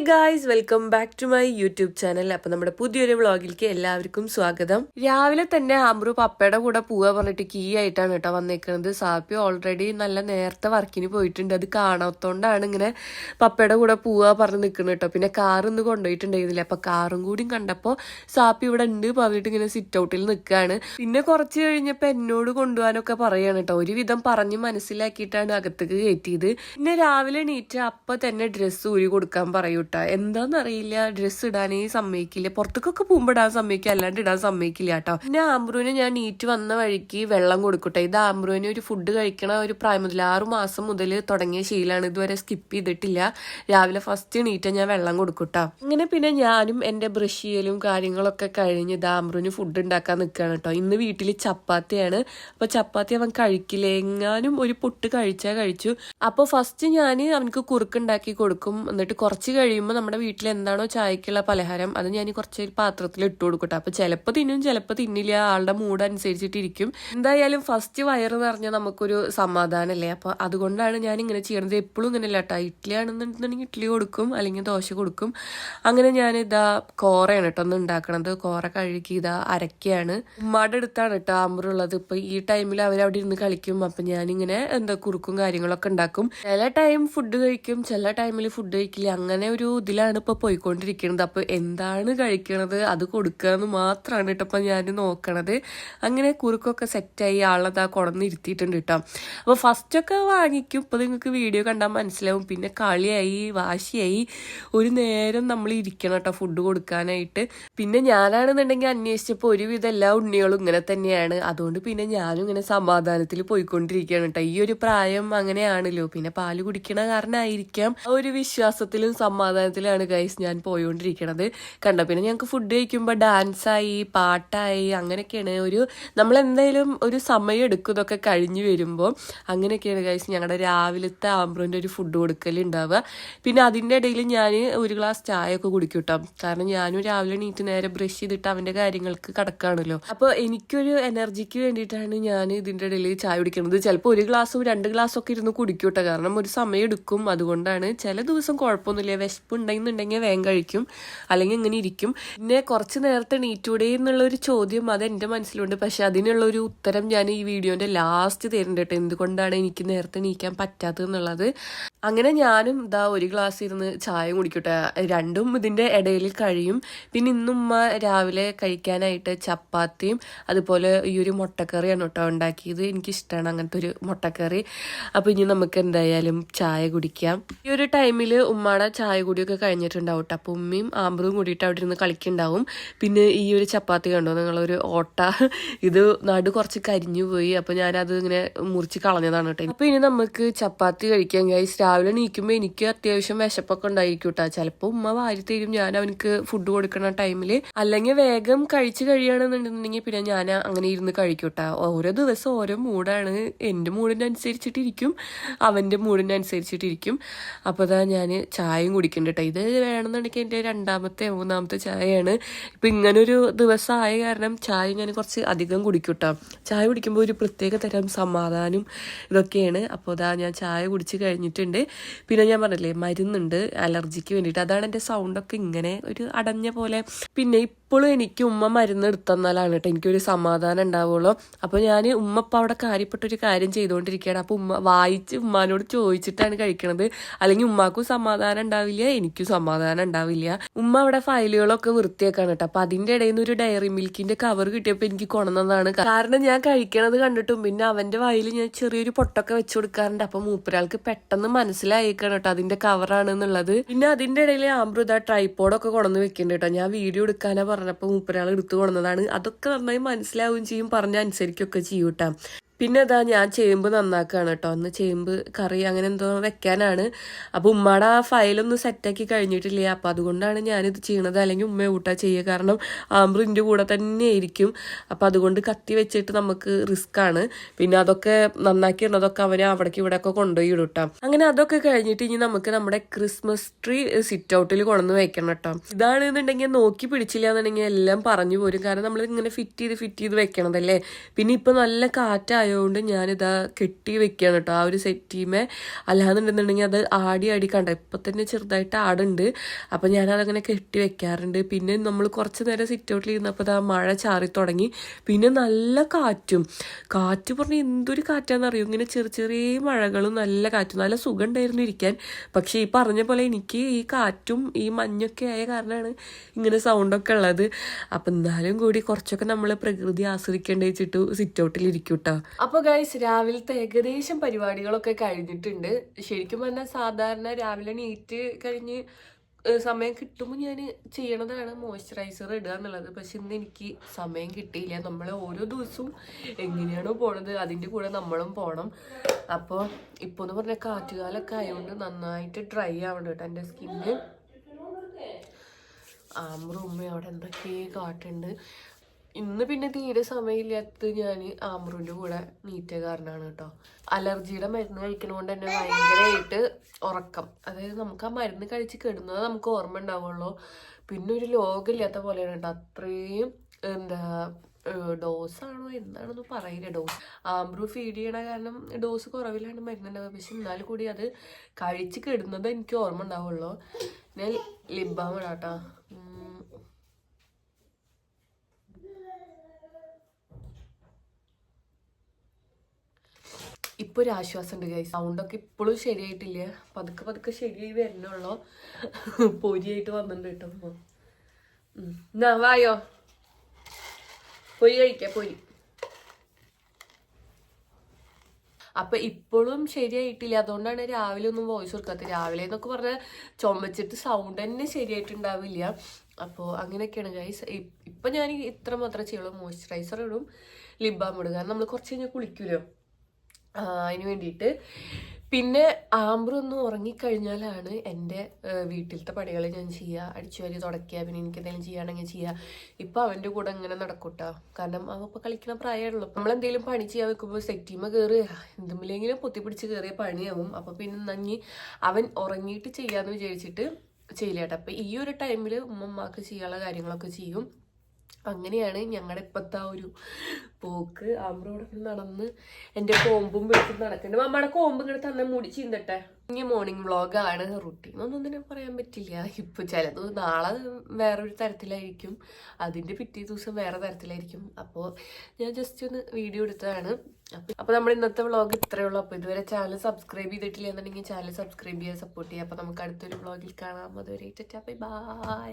Guys, welcome back to my YouTube channel. അപ്പൊ നമ്മുടെ പുതിയൊരു വ്ളോഗിലേക്ക് എല്ലാവർക്കും സ്വാഗതം. രാവിലെ തന്നെ അമ്രു പപ്പയുടെ കൂടെ പോവാ പറഞ്ഞിട്ട് കീ ആയിട്ടാണ് കേട്ടോ വന്നേക്കുന്നത്. സാപ്പി ഓൾറെഡി നല്ല നേരത്തെ വർക്കിന് പോയിട്ടുണ്ട്. അത് കാണാത്തോണ്ടാണ് ഇങ്ങനെ പപ്പയുടെ കൂടെ പോവാ പറഞ്ഞ് നിൽക്കുന്നത് കേട്ടോ. പിന്നെ കാർ ഇന്ന് കൊണ്ടുപോയിട്ടുണ്ടായിരുന്നില്ല. അപ്പൊ കാറും കൂടി കണ്ടപ്പോൾ സാപ്പി ഇവിടെ ഉണ്ട് പറഞ്ഞിട്ട് ഇങ്ങനെ സിറ്റ് ഔട്ടിൽ നിൽക്കുകയാണ്. പിന്നെ കുറച്ച് കഴിഞ്ഞപ്പോൾ എന്നോട് കൊണ്ടുപോകാനൊക്കെ പറയാണ് കേട്ടോ. ഒരുവിധം പറഞ്ഞ് മനസ്സിലാക്കിയിട്ടാണ് അകത്തേക്ക് കയറ്റിയത്. പിന്നെ രാവിലെ എണീറ്റ് അപ്പൊ തന്നെ ഡ്രസ്സ് ഊരി കൊടുക്കാൻ പറയൂട്ട. എന്താന്നറിയില്ല, ഡ്രസ്സ് ഇടാനേ സമ്മതിക്കില്ല. പുറത്തേക്കൊക്കെ പോകുമ്പോൾ ഇടാൻ സമ്മതിക്കുക, അല്ലാണ്ട് ഇടാൻ സമ്മതിക്കില്ല കേട്ടോ. പിന്നെ ആംബ്രുവിന് ഞാൻ നീറ്റ് വന്ന വഴിക്ക് വെള്ളം കൊടുക്കട്ടെ. ഇത് ആംബ്രുവിന് ഒരു ഫുഡ് കഴിക്കണ ഒരു പ്രായം മുതൽ 6 മാസം മുതൽ തുടങ്ങിയ ശീലമാണ്. ഇതുവരെ സ്കിപ്പ് ചെയ്തിട്ടില്ല. രാവിലെ ഫസ്റ്റ് നീറ്റ് ഞാൻ വെള്ളം കൊടുക്കട്ടോ. അങ്ങനെ പിന്നെ ഞാനും എന്റെ ബ്രഷ് ചെയ്യലും കാര്യങ്ങളൊക്കെ കഴിഞ്ഞ് ഇത് ആംബ്രുവിന് ഫുഡ് ഉണ്ടാക്കാൻ നിൽക്കുകയാണ് കേട്ടോ. ഇന്ന് വീട്ടിൽ ചപ്പാത്തിയാണ്. അപ്പൊ ചപ്പാത്തി അവൻ കഴിക്കില്ല. എങ്ങാനും ഒരു പൊട്ട് കഴിച്ചാൽ കഴിച്ചു. അപ്പോൾ ഫസ്റ്റ് ഞാൻ അവനക്ക് കുറുക്കുണ്ടാക്കി കൊടുക്കും. എന്നിട്ട് കുറച്ച് കഴിയുമ്പോൾ നമ്മുടെ വീട്ടിൽ എന്താണോ ചായക്കുള്ള പലഹാരം അത് ഞാൻ കുറച്ച് പാത്രത്തിൽ ഇട്ട് കൊടുക്കട്ടെ. അപ്പൊ ചിലപ്പോൾ തിന്നും, ചിലപ്പോൾ തിന്നില്ല. ആളുടെ മൂഡ് അനുസരിച്ചിട്ടിരിക്കും. എന്തായാലും ഫസ്റ്റ് വയറ് നിറഞ്ഞാൽ നമുക്കൊരു സമാധാനമല്ലേ. അപ്പൊ അതുകൊണ്ടാണ് ഞാൻ ഇങ്ങനെ ചെയ്യണത്. എപ്പോഴും ഇങ്ങനെയല്ല കേട്ടോ. ഇഡ്ഡലി ആണെന്നുണ്ടെങ്കിൽ ഇഡ്ഡലി കൊടുക്കും, അല്ലെങ്കിൽ ദോശ കൊടുക്കും. അങ്ങനെ ഞാൻ ഇതാ കോറയാണ് കേട്ടോ ഒന്ന് ഉണ്ടാക്കണത്. കോറ കഴുകി ഇതാ അരക്കുകയാണ്. ഉമ്മാടെ അടുത്താണ് കേട്ടോ ആമ്പറുള്ളത്. ഇപ്പൊ ഈ ടൈമിൽ അവരവിടെ ഇരുന്ന് കളിക്കും. അപ്പൊ ഞാനിങ്ങനെ കുറുക്കും കാര്യങ്ങളൊക്കെ ഉണ്ടാക്കും. ചില ടൈം ഫുഡ് കഴിക്കും, ചില ടൈമിൽ ഫുഡ് കഴിക്കില്ല. അങ്ങനെ ഒരു ഇതിലാണ് ഇപ്പൊ പോയിക്കൊണ്ടിരിക്കുന്നത്. അപ്പൊ എന്താണ് കഴിക്കണത് അത് കൊടുക്കാന്ന് മാത്രമാണ് കേട്ടോ ഇപ്പൊ ഞാൻ നോക്കണത്. അങ്ങനെ കുറുക്കൊക്കെ സെറ്റായി ആളതാ കൊടന്നിരുത്തിയിട്ടുണ്ട് കേട്ടോ. അപ്പൊ ഫസ്റ്റ് ഒക്കെ വാങ്ങിക്കും. ഇപ്പൊ നിങ്ങൾക്ക് വീഡിയോ കണ്ടാൽ മനസ്സിലാവും. പിന്നെ കളിയായി, വാശിയായി. ഒരു നേരം നമ്മൾ ഇരിക്കണം കേട്ടോ ഫുഡ് കൊടുക്കാനായിട്ട്. പിന്നെ ഞാനാണെന്നുണ്ടെങ്കിൽ അന്വേഷിച്ചപ്പോൾ ഒരുവിധം എല്ലാ ഉണ്ണികളും ഇങ്ങനെ തന്നെയാണ്. അതുകൊണ്ട് പിന്നെ ഞാനും ഇങ്ങനെ സമാധാനത്തിൽ പോയിക്കൊണ്ടിരിക്കുകയാണ് കേട്ടോ. ഈ ഒരു പ്രായം അങ്ങനെയാണല്ലോ. പിന്നെ പാല് കുടിക്കണ കാരണമായിരിക്കാം ആ ഒരു വിശ്വാസത്തിലും സമാധാനത്തിലാണ് ഗൈസ് ഞാൻ പോയിക്കൊണ്ടിരിക്കണത്. കണ്ടോ, പിന്നെ ഞങ്ങൾക്ക് ഫുഡ് കഴിക്കുമ്പോൾ ഡാൻസായി, പാട്ടായി, അങ്ങനെയൊക്കെയാണ്. നമ്മളെന്തായാലും ഒരു സമയം എടുക്കും ഇതൊക്കെ കഴിഞ്ഞ് വരുമ്പോൾ. അങ്ങനെയൊക്കെയാണ് ഗൈസ് ഞങ്ങളുടെ രാവിലത്തെ ആംബ്രോൻ്റെ ഒരു ഫുഡ് കൊടുക്കൽ ഉണ്ടാവുക. പിന്നെ അതിൻ്റെ ഇടയിൽ ഞാൻ ഒരു ഗ്ലാസ് ചായ ഒക്കെ കുടിക്കും കേട്ടോ. കാരണം ഞാനും രാവിലെ എണീറ്റ് നേരെ ബ്രഷ് ചെയ്തിട്ട് അവൻ്റെ കാര്യങ്ങൾക്ക് കിടക്കുകയാണല്ലോ. അപ്പോൾ എനിക്കൊരു എനർജിക്ക് വേണ്ടിയിട്ടാണ് ഞാൻ ഇതിൻ്റെ ഇടയിൽ ചായ കുടിക്കുന്നത്. ചിലപ്പോൾ 1 ഗ്ലാസ്സും 2 ഗ്ലാസ്സും ഒക്കെ ഇരുന്ന് കുടിക്കും കേട്ടോ. കാരണം ഒരു സമയം എടുക്കും. അതുകൊണ്ടാണ്. ചില ദിവസം കുഴപ്പമൊന്നുമില്ല, വിശപ്പ് ഉണ്ടെന്നുണ്ടെങ്കിൽ വേഗം കഴിക്കും, അല്ലെങ്കിൽ ഇങ്ങനെ ഇരിക്കും. പിന്നെ കുറച്ച് നേരത്തെ എണീറ്റൂടെ എന്നുള്ളൊരു ചോദ്യം അത് എൻ്റെ മനസ്സിലുണ്ട്. പക്ഷെ അതിനുള്ളൊരു ഉത്തരം ഞാൻ ഈ വീഡിയോൻ്റെ ലാസ്റ്റ് തരുന്നുണ്ട് കേട്ടോ. എന്തുകൊണ്ടാണ് എനിക്ക് നേരത്തെ എണീക്കാൻ പറ്റാത്തതെന്നുള്ളത്. അങ്ങനെ ഞാനും ഇതാ 1 ഗ്ലാസ് ഇരുന്ന് ചായ കുടിക്കട്ടെ. രണ്ടും ഇതിൻ്റെ ഇടയിൽ കഴിയും. പിന്നെ ഇന്നും ഉമ്മ രാവിലെ കഴിക്കാനായിട്ട് ചപ്പാത്തിയും അതുപോലെ ഈ ഒരു മുട്ടക്കറിയാണ് കേട്ടോ ഉണ്ടാക്കിയത്. എനിക്കിഷ്ടമാണ് അങ്ങനത്തെ ഒരു മുട്ടക്കറി. അപ്പോൾ ഇനി നമുക്ക് എന്തായാലും ചായ കുടിക്കാം. ഈ ഒരു ടൈമിൽ ഉമ്മയുടെ ചായ കൂടിയൊക്കെ കഴിഞ്ഞിട്ടുണ്ടാവും കേട്ടോ. അപ്പോൾ ഉമ്മയും ആമ്പറും കൂടിയിട്ട് അവിടെ ഇരുന്ന് കളിക്കുന്നുണ്ടാവും. പിന്നെ ഈ ഒരു ചപ്പാത്തി കണ്ടോ നിങ്ങളൊരു ഓട്ട, ഇത് നടു കുറച്ച് കരിഞ്ഞു പോയി. അപ്പോൾ ഞാനത് ഇങ്ങനെ മുറിച്ച് കളഞ്ഞതാണ് കേട്ടോ. അപ്പോൾ ഇനി നമുക്ക് ചപ്പാത്തി കഴിക്കാം ഗൈസ്. രാവിലെ എണീക്കുമ്പോൾ എനിക്ക് അത്യാവശ്യം വിശപ്പൊക്കെ ഉണ്ടായിരിക്കും കേട്ടോ. ചിലപ്പോൾ ഉമ്മ വാരി തരും ഞാൻ അവനക്ക് ഫുഡ് കൊടുക്കുന്ന ടൈമിൽ. അല്ലെങ്കിൽ വേഗം കഴിച്ച് കഴിയുകയാണെന്നുണ്ടെന്നുണ്ടെങ്കിൽ പിന്നെ ഞാൻ അങ്ങനെ ഇരുന്ന് കഴിക്കും കേട്ടോ. ഓരോ ദിവസം ഓരോ മൂഡാണ്. എൻ്റെ മൂഡിനനുസരിച്ചിട്ടിരിക്കും, അവൻ്റെ മൂഡിനനുസരിച്ചിട്ടിരിക്കും. അപ്പോൾ അതാ ഞാൻ ചായയും കുടിക്കുന്നുണ്ട് കേട്ടോ. ഇത് വേണമെന്നുണ്ടെങ്കിൽ എൻ്റെ 2ാമത്തെ 3ാമത്തെ ചായയാണ്. ഇപ്പം ഇങ്ങനൊരു ദിവസമായ കാരണം ചായ ഞാൻ കുറച്ച് അധികം കുടിക്കും കേട്ടോ. ചായ കുടിക്കുമ്പോൾ ഒരു പ്രത്യേക തരം സമാധാനം ഇതൊക്കെയാണ്. അപ്പോൾ അതാ ഞാൻ ചായ കുടിച്ച് കഴിഞ്ഞിട്ടുണ്ട്. പിന്നെ ഞാൻ പറഞ്ഞില്ലേ മരുന്നുണ്ട് അലർജിക്ക് വേണ്ടിയിട്ട്. അതാണ് എൻ്റെ സൗണ്ടൊക്കെ ഇങ്ങനെ ഒരു അടഞ്ഞ പോലെ. പിന്നെ ഇപ്പോഴും എനിക്ക് ഉമ്മ മരുന്ന് എടുത്തന്നാലാണ് കേട്ടോ എനിക്കൊരു സമാധാനം ഉണ്ടാവുള്ളൂ. അപ്പോൾ ഞാൻ ഉമ്മ ഇപ്പം അവിടെ കാര്യപ്പെട്ടൊരു കാര്യം ചെയ്തുകൊണ്ടിരിക്കുകയാണ്. അപ്പോൾ ഉമ്മ വായിച്ച് ഉമ്മാനോട് ചോദിച്ചിട്ടാണ് കഴിക്കണത്. അല്ലെങ്കിൽ ഉമ്മാക്കും സമാധാനം ഉണ്ടാവില്ല, എനിക്കും സമാധാനം ഉണ്ടാവില്ല. ഉമ്മ അവിടെ ഫയലുകളൊക്കെ വൃത്തിയാക്കാണ് കേട്ടോ. അപ്പം അതിൻ്റെ ഇടയിൽ നിന്ന് ഒരു ഡയറി മിൽക്കിൻ്റെ കവർ കിട്ടിയപ്പോൾ എനിക്ക് കൊണ്ടുവന്നതാണ്. കാരണം ഞാൻ കഴിക്കണത് കണ്ടിട്ടും പിന്നെ അവൻ്റെ വായിൽ ഞാൻ ചെറിയൊരു പൊട്ടൊക്കെ വെച്ച് കൊടുക്കാറുണ്ട്. അപ്പം മൂപ്പരാൾക്ക് പെട്ടെന്ന് മനസ്സിലായേക്കാണ് കേട്ടോ അതിൻ്റെ കവറാണെന്നുള്ളത്. പിന്നെ അതിൻ്റെ ഇടയിൽ ആംബ്രുത ട്രൈപോഡൊക്കെ കൊണ്ടുവന്ന് വെക്കുന്നുണ്ട് കേട്ടോ. ഞാൻ വീഡിയോ എടുക്കാനാ പറഞ്ഞപ്പോൾ മൂപ്പരാൾ എടുത്തു കൊണ്ടുവന്നതാണ്. അതൊക്കെ നന്നായി മനസ്സിലാവുകയും ചെയ്യും, പറഞ്ഞ അനുസരിക്കുകയൊക്കെ ചെയ്യും കേട്ടോ. പിന്നെ അതാ ഞാൻ ചേമ്പ് നന്നാക്കുകയാണ് കേട്ടോ. ഒന്ന് ചേമ്പ് കറി അങ്ങനെ എന്തോ വെക്കാനാണ്. അപ്പോൾ ഉമ്മയുടെ ആ ഫയലൊന്നും സെറ്റാക്കി കഴിഞ്ഞിട്ടില്ല. അപ്പോൾ അതുകൊണ്ടാണ് ഞാനിത് ചെയ്യണത്. അല്ലെങ്കിൽ ഉമ്മ ഊട്ടാ ചെയ്യുക. കാരണം ആമ്പ്രിൻ്റെ കൂടെ തന്നെ ആയിരിക്കും. അപ്പോൾ അതുകൊണ്ട് കത്തി വെച്ചിട്ട് നമുക്ക് റിസ്ക് ആണ്. പിന്നെ അതൊക്കെ നന്നാക്കി ഇടുന്നതൊക്കെ അവന് അവിടേക്ക് ഇവിടെയൊക്കെ കൊണ്ടുപോയി ഇടും കേട്ടോ. അങ്ങനെ അതൊക്കെ കഴിഞ്ഞിട്ട് ഇനി നമുക്ക് നമ്മുടെ ക്രിസ്മസ് ട്രീ സിറ്റ് ഔട്ടിൽ കൊണ്ടുവന്ന് വെക്കണം കേട്ടോ. ഇതാണെന്നുണ്ടെങ്കിൽ നോക്കി പിടിച്ചില്ല എന്നുണ്ടെങ്കിൽ എല്ലാം പറഞ്ഞു പോരും. കാരണം നമ്മൾ ഇങ്ങനെ ഫിറ്റ് ചെയ്ത് വെക്കണതല്ലേ. പിന്നെ ഇപ്പം നല്ല കാറ്റായി ആയതുകൊണ്ട് ഞാനിതാ കെട്ടി വെക്കുകയാണ് കേട്ടോ ആ ഒരു സെറ്റീമേ. അല്ലാന്നുണ്ടെന്നുണ്ടെങ്കിൽ അത് ആടി കണ്ട ഇപ്പം തന്നെ ചെറുതായിട്ട് ആടുണ്ട്. അപ്പം ഞാനതങ്ങനെ കെട്ടി വെക്കാറുണ്ട്. പിന്നെ നമ്മൾ കുറച്ച് നേരം സിറ്റ് ഔട്ടിൽ ഇരുന്നപ്പോൾ ആ മഴ ചാറി തുടങ്ങി. പിന്നെ നല്ല കാറ്റ് പറഞ്ഞാൽ എന്തൊരു കാറ്റാണെന്നറിയോ, ഇങ്ങനെ ചെറിയ മഴകളും നല്ല കാറ്റും, നല്ല സുഖം ഉണ്ടായിരുന്നു ഇരിക്കാൻ. പക്ഷെ ഈ പറഞ്ഞ പോലെ എനിക്ക് ഈ കാറ്റും ഈ മഞ്ഞൊക്കെ ആയ കാരണമാണ് ഇങ്ങനെ സൗണ്ടൊക്കെ ഉള്ളത്. അപ്പം എന്നാലും കൂടി കുറച്ചൊക്കെ നമ്മൾ പ്രകൃതി ആസ്വദിക്കേണ്ട വെച്ചിട്ട് സിറ്റ് ഔട്ടിൽ ഇരിക്കും കേട്ടോ. അപ്പോൾ ഗൈസ് രാവിലത്തെ ഏകദേശം പരിപാടികളൊക്കെ കഴിഞ്ഞിട്ടുണ്ട്. ശരിക്കും പറഞ്ഞാൽ സാധാരണ രാവിലെ നീറ്റ് കഴിഞ്ഞ് സമയം കിട്ടുമ്പോൾ ഞാൻ ചെയ്യണതാണ് മോയ്സ്ചറൈസർ ഇടുക എന്നുള്ളത്. പക്ഷെ ഇന്ന് എനിക്ക് സമയം കിട്ടിയില്ല. നമ്മൾ ഓരോ ദിവസവും എങ്ങനെയാണോ പോണത് അതിൻ്റെ കൂടെ നമ്മളും പോകണം. അപ്പോൾ ഇപ്പോൾ എന്ന് പറഞ്ഞാൽ കാറ്റുകാലൊക്കെ ആയതുകൊണ്ട് നന്നായിട്ട് ഡ്രൈ ആവണം കേട്ടോ എൻ്റെ സ്കിന്ന്. ആമ്പ്രും അവിടെ എന്തൊക്കെ കാട്ടുണ്ട്. ഇന്ന് പിന്നെ തീരെ സമയമില്ലാത്തത് ഞാൻ ആമ്പ്രുവിൻ്റെ കൂടെ നീറ്റിയ കാരണമാണ് കേട്ടോ. അലർജിയുടെ മരുന്ന് കഴിക്കണോണ്ട് തന്നെ ഭയങ്കരമായിട്ട് ഉറക്കം. അതായത് നമുക്ക് ആ മരുന്ന് കഴിച്ച് കിടുന്നത് നമുക്ക് ഓർമ്മ ഉണ്ടാവുള്ളൂ. പിന്നെ ഒരു ലോകമില്ലാത്ത പോലെയാണ് കേട്ടോ. അത്രയും എന്താ ഡോസാണോ എന്താണെന്ന് പറയില്ല. ഡോസ് ആംബ്രൂ ഫീഡ് ചെയ്യണ കാരണം ഡോസ് കുറവിലാണ് മരുന്നുണ്ടാവുക. പക്ഷെ എന്നാലും കൂടി അത് കഴിച്ച് കിടുന്നത് എനിക്ക് ഓർമ്മ ഉണ്ടാവുള്ളൂ. ഞാൻ ലിപ് ബാം ഇടാട്ടോ. ഇപ്പോൾ ഒരു ആശ്വാസമുണ്ട് ഗൈസ്. സൗണ്ടൊക്കെ ഇപ്പോഴും ശരിയായിട്ടില്ല. പതുക്കെ ശരിയായി വരുന്നുള്ളൂ. പൊരിയായിട്ട് വന്നിട്ടുണ്ട് കേട്ടോ. എന്നാ വായോ പൊരി കഴിക്കാം പൊരി. അപ്പം ഇപ്പോഴും ശരിയായിട്ടില്ല. അതുകൊണ്ടാണ് രാവിലെ ഒന്നും വോയിസ് കൊടുക്കാത്തത്. രാവിലെ എന്നൊക്കെ പറഞ്ഞാൽ ചുമച്ചിട്ട് സൗണ്ട് തന്നെ ശരിയായിട്ടുണ്ടാവില്ല. അപ്പോൾ അങ്ങനെയൊക്കെയാണ് ഗൈസ്. ഇപ്പം ഞാൻ ഇത്ര മാത്രമേ ചെയ്യുള്ളൂ. മോയ്സ്ചറൈസർ ഇടും, ലിപ് ബാം ഇടും. കാരണം നമ്മൾ കുറച്ച് കഴിഞ്ഞാൽ കുളിക്കൂലോ, അതിന് വേണ്ടിയിട്ട്. പിന്നെ ആംബ്രു ഒന്ന് ഉറങ്ങിക്കഴിഞ്ഞാലാണ് എൻ്റെ വീട്ടിലത്തെ പണികൾ ഞാൻ ചെയ്യുക. അടിച്ചു വാരി തുടയ്ക്കുക, പിന്നെ എനിക്ക് എന്തെങ്കിലും ചെയ്യുകയാണെങ്കിൽ ചെയ്യുക. ഇപ്പം അവൻ്റെ കൂടെ ഇങ്ങനെ നടക്കൂട്ടോ. കാരണം അവൻ ഇപ്പോൾ കളിക്കുന്ന പ്രായമുള്ളൂ. നമ്മളെന്തെങ്കിലും പണി ചെയ്യാൻ വെക്കുമ്പോൾ സെറ്റീമ കയറി എന്തെങ്കിലെങ്കിലും പൊത്തിപ്പിടിച്ച് കയറിയ പണിയാവും. അപ്പോൾ പിന്നെ നഞ്ഞി അവൻ ഉറങ്ങിയിട്ട് ചെയ്യാമെന്ന് വിചാരിച്ചിട്ട് ചെയ്യില്ല കേട്ടോ. അപ്പം ഈ ഒരു ടൈമിൽ ഉമ്മമാക്ക് ചെയ്യാനുള്ള കാര്യങ്ങളൊക്കെ ചെയ്യും. അങ്ങനെയാണ് ഞങ്ങളുടെ ഇപ്പോഴത്തെ ആ ഒരു പോക്ക്. ആമ്പ്രോടെ നടന്ന് എൻ്റെ കോമ്പും വെച്ച് നടക്കുന്നുണ്ട്. അമ്മയുടെ കോമ്പ് ഇങ്ങനെ തന്നെ മുടി ചീന്തട്ടെ. ഇനി മോർണിംഗ് വ്ളോഗാണ്. റുട്ടീനൊന്നും തന്നെ പറയാൻ പറ്റില്ല. ഇപ്പോൾ ചിലത് നാളെ വേറൊരു തരത്തിലായിരിക്കും, അതിൻ്റെ പിറ്റേ ദിവസം വേറെ തരത്തിലായിരിക്കും. അപ്പോൾ ഞാൻ ജസ്റ്റ് ഒന്ന് വീഡിയോ എടുത്തതാണ്. അപ്പോൾ നമ്മുടെ ഇന്നത്തെ വ്ളോഗ് ഇത്രയേ ഉള്ളൂ. അപ്പോൾ ഇതുവരെ ചാനൽ സബ്സ്ക്രൈബ് ചെയ്തിട്ടില്ല എന്നുണ്ടെങ്കിൽ ചാനൽ സബ്സ്ക്രൈബ് ചെയ്യാൻ സപ്പോർട്ട് ചെയ്യുക. അപ്പോൾ നമുക്ക് അടുത്തൊരു വ്ളോഗിൽ കാണാം. അതുവരെ ബൈ.